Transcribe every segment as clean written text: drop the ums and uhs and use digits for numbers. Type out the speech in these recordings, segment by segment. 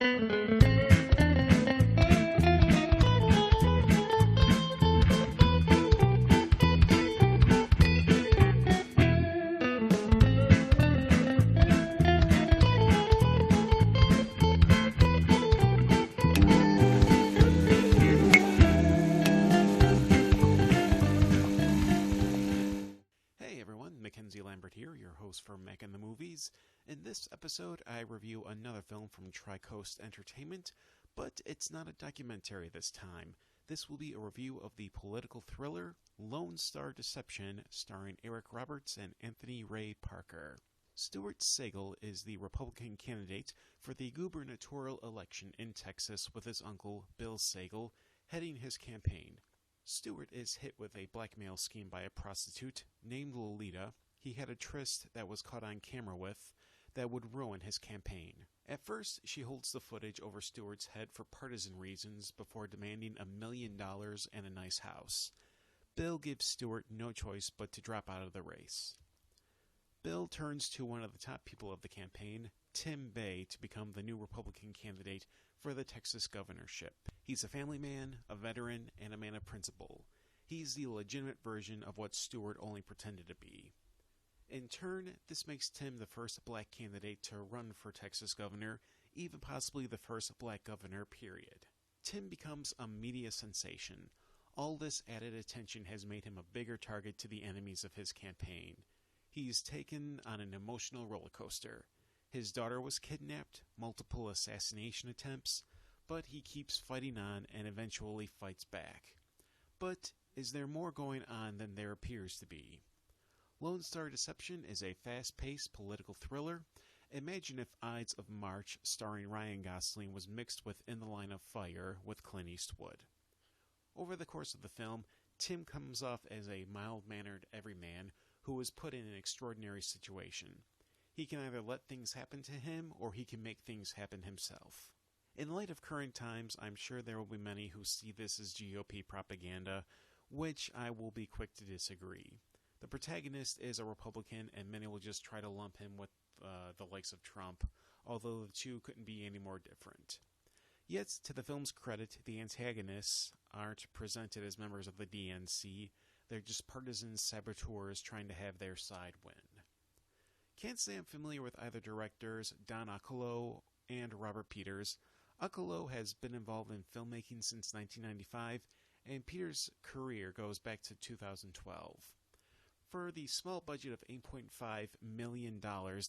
Hey everyone, Mackenzie Lambert here, your host for Mac and the Movies. In this episode, I review another film from Tricoast Entertainment, but it's not a documentary this time. This will be a review of the political thriller Lone Star Deception, starring Eric Roberts and Anthony Ray Parker. Stuart Sagel is the Republican candidate for the gubernatorial election in Texas with his uncle, Bill Sagel, heading his campaign. Stuart is hit with a blackmail scheme by a prostitute named Lolita he had a tryst that was caught on camera with that would ruin his campaign. At first, she holds the footage over Stuart's head for partisan reasons before demanding $1 million and a nice house. Bill gives Stuart no choice but to drop out of the race. Bill turns to one of the top people of the campaign, Tim Bay, to become the new Republican candidate for the Texas governorship. He's a family man, a veteran, and a man of principle. He's the legitimate version of what Stuart only pretended to be. In turn, this makes Tim the first black candidate to run for Texas governor, even possibly the first black governor, period. Tim becomes a media sensation. All this added attention has made him a bigger target to the enemies of his campaign. He's taken on an emotional roller coaster. His daughter was kidnapped, multiple assassination attempts, but he keeps fighting on and eventually fights back. But is there more going on than there appears to be? Lone Star Deception is a fast-paced political thriller. Imagine if Ides of March, starring Ryan Gosling, was mixed with In the Line of Fire with Clint Eastwood. Over the course of the film, Tim comes off as a mild-mannered everyman who is put in an extraordinary situation. He can either let things happen to him, or he can make things happen himself. In light of current times, I'm sure there will be many who see this as GOP propaganda, which I will be quick to disagree. The protagonist is a Republican, and many will just try to lump him with the likes of Trump, although the two couldn't be any more different. Yet, to the film's credit, the antagonists aren't presented as members of the DNC. They're just partisan saboteurs trying to have their side win. Can't say I'm familiar with either directors, Don Occolo and Robert Peters. Occolo has been involved in filmmaking since 1995, and Peters' career goes back to 2012. For the small budget of $8.5 million,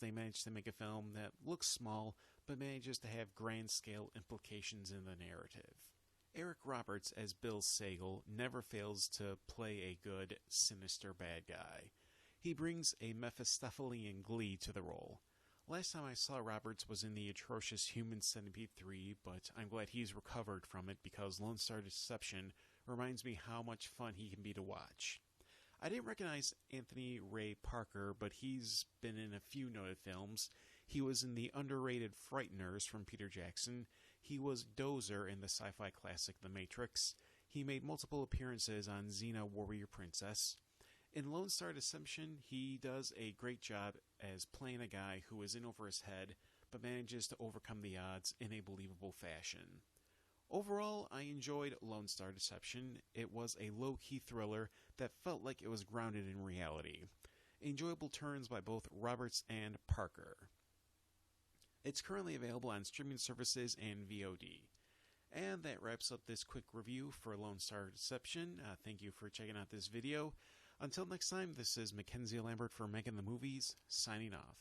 they managed to make a film that looks small, but manages to have grand-scale implications in the narrative. Eric Roberts as Bill Sagel never fails to play a good, sinister bad guy. He brings a Mephistophelian glee to the role. Last time I saw Roberts was in the atrocious Human Centipede 3, but I'm glad he's recovered from it because Lone Star Deception reminds me how much fun he can be to watch. I didn't recognize Anthony Ray Parker, but he's been in a few noted films. He was in the underrated Frighteners from Peter Jackson. He was Dozer in the sci-fi classic The Matrix. He made multiple appearances on Xena Warrior Princess. In Lone Star Deception, he does a great job as playing a guy who is in over his head, but manages to overcome the odds in a believable fashion. Overall, I enjoyed Lone Star Deception. It was a low-key thriller that felt like it was grounded in reality. Enjoyable turns by both Roberts and Parker. It's currently available on streaming services and VOD. And that wraps up this quick review for Lone Star Deception. Thank you for checking out this video. Until next time, this is Mackenzie Lambert for Making the Movies, signing off.